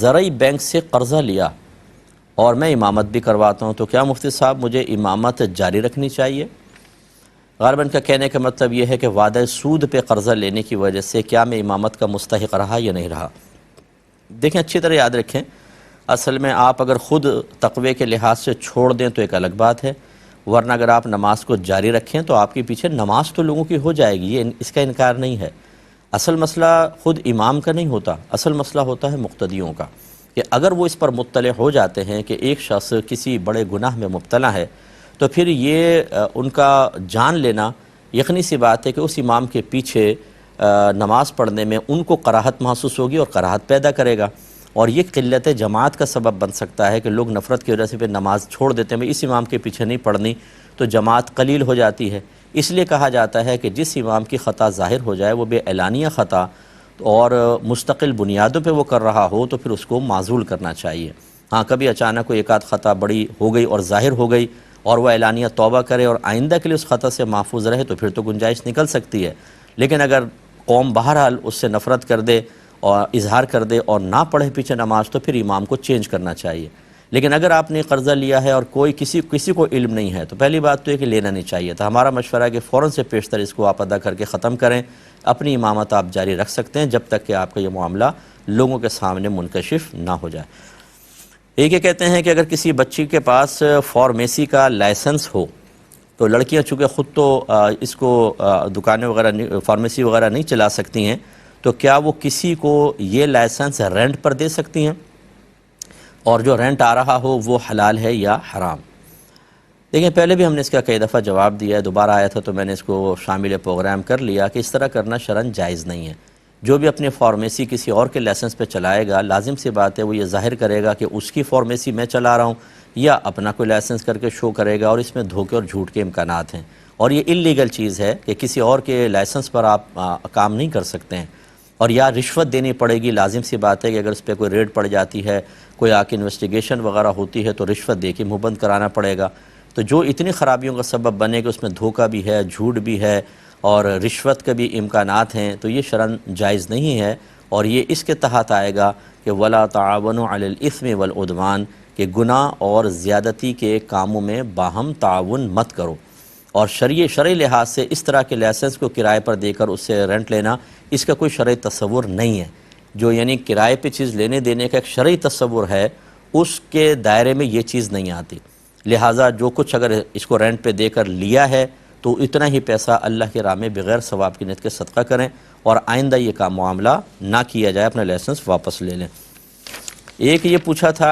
زرعی بینک سے قرضہ لیا اور میں امامت بھی کرواتا ہوں، تو کیا مفتی صاحب مجھے امامت جاری رکھنی چاہیے؟ غالباً کا کہنے کا مطلب یہ ہے کہ وعدہ سود پہ قرضہ لینے کی وجہ سے کیا میں امامت کا مستحق رہا یا نہیں رہا۔ دیکھیں، اچھی طرح یاد رکھیں، اصل میں آپ اگر خود تقوی کے لحاظ سے چھوڑ دیں تو ایک الگ بات ہے، ورنہ اگر آپ نماز کو جاری رکھیں تو آپ کے پیچھے نماز تو لوگوں کی ہو جائے گی، یہ اس کا انکار نہیں ہے۔ اصل مسئلہ خود امام کا نہیں ہوتا، اصل مسئلہ ہوتا ہے مقتدیوں کا، کہ اگر وہ اس پر مطلع ہو جاتے ہیں کہ ایک شخص کسی بڑے گناہ میں مبتلا ہے تو پھر یہ ان کا جان لینا یقینی سی بات ہے کہ اس امام کے پیچھے نماز پڑھنے میں ان کو کراہت محسوس ہوگی اور کراہت پیدا کرے گا، اور یہ قلت جماعت کا سبب بن سکتا ہے کہ لوگ نفرت کی وجہ سے پھر نماز چھوڑ دیتے ہیں، اس امام کے پیچھے نہیں پڑھنی، تو جماعت قلیل ہو جاتی ہے۔ اس لیے کہا جاتا ہے کہ جس امام کی خطا ظاہر ہو جائے، وہ بے اعلانیہ خطا اور مستقل بنیادوں پہ وہ کر رہا ہو، تو پھر اس کو معزول کرنا چاہیے۔ ہاں، کبھی اچانک کوئی ایک آدھ خطا بڑی ہو گئی اور ظاہر ہو گئی اور وہ اعلانیہ توبہ کرے اور آئندہ کے لیے اس خطا سے محفوظ رہے تو پھر تو گنجائش نکل سکتی ہے، لیکن اگر قوم بہرحال اس سے نفرت کر دے اور اظہار کر دے اور نہ پڑھے پیچھے نماز، تو پھر امام کو چینج کرنا چاہیے۔ لیکن اگر آپ نے قرضہ لیا ہے اور کسی کو علم نہیں ہے تو پہلی بات تو یہ کہ لینا نہیں چاہیے تھا۔ ہمارا مشورہ ہے کہ فوراً سے پیشتر اس کو آپ ادا کر کے ختم کریں، اپنی امامت آپ جاری رکھ سکتے ہیں جب تک کہ آپ کا یہ معاملہ لوگوں کے سامنے منکشف نہ ہو جائے۔ ایک یہ کہتے ہیں کہ اگر کسی بچی کے پاس فارمیسی کا لائسنس ہو، تو لڑکیاں چونکہ خود تو اس کو دکانیں وغیرہ فارمیسی وغیرہ نہیں چلا سکتی ہیں، تو کیا وہ کسی کو یہ لائسنس رینٹ پر دے سکتی ہیں، اور جو رینٹ آ رہا ہو وہ حلال ہے یا حرام؟ دیکھیں، پہلے بھی ہم نے اس کا کئی دفعہ جواب دیا ہے، دوبارہ آیا تھا تو میں نے اس کو شامل پروگرام کر لیا کہ اس طرح کرنا شرعاً جائز نہیں ہے۔ جو بھی اپنی فارمیسی کسی اور کے لائسنس پہ چلائے گا، لازم سی بات ہے وہ یہ ظاہر کرے گا کہ اس کی فارمیسی میں چلا رہا ہوں، یا اپنا کوئی لائسنس کر کے شو کرے گا، اور اس میں دھوکے اور جھوٹ کے امکانات ہیں، اور یہ اللیگل چیز ہے کہ کسی اور کے لائسنس پر آپ کام نہیں کر سکتے ہیں، اور یا رشوت دینی پڑے گی۔ لازم سی بات ہے کہ اگر اس پہ کوئی ریڈ پڑ جاتی ہے، کوئی آ کے انویسٹیگیشن وغیرہ ہوتی ہے، تو رشوت دے کے منہ بند کرانا پڑے گا۔ تو جو اتنی خرابیوں کا سبب بنے کہ اس میں دھوکہ بھی ہے، جھوٹ بھی ہے اور رشوت کے بھی امکانات ہیں، تو یہ شرعاً جائز نہیں ہے، اور یہ اس کے تحت آئے گا کہ وَلَا تَعَاوَنُوا عَلَى الْإِثْمِ وَالْعُدْوَانِ، کہ گناہ اور زیادتی کے کاموں میں باہم تعاون مت کرو۔ اور شرعی لحاظ سے اس طرح کے لائسنس کو کرائے پر دے کر اس سے رینٹ لینا، اس کا کوئی شرعی تصور نہیں ہے۔ جو یعنی کرائے پہ چیز لینے دینے کا ایک شرعی تصور ہے، اس کے دائرے میں یہ چیز نہیں آتی۔ لہٰذا جو کچھ اگر اس کو رینٹ پہ دے کر لیا ہے تو اتنا ہی پیسہ اللہ کے راہ میں بغیر ثواب کی نیت کے صدقہ کریں، اور آئندہ یہ کام معاملہ نہ کیا جائے، اپنا لائسنس واپس لے لیں۔ ایک یہ پوچھا تھا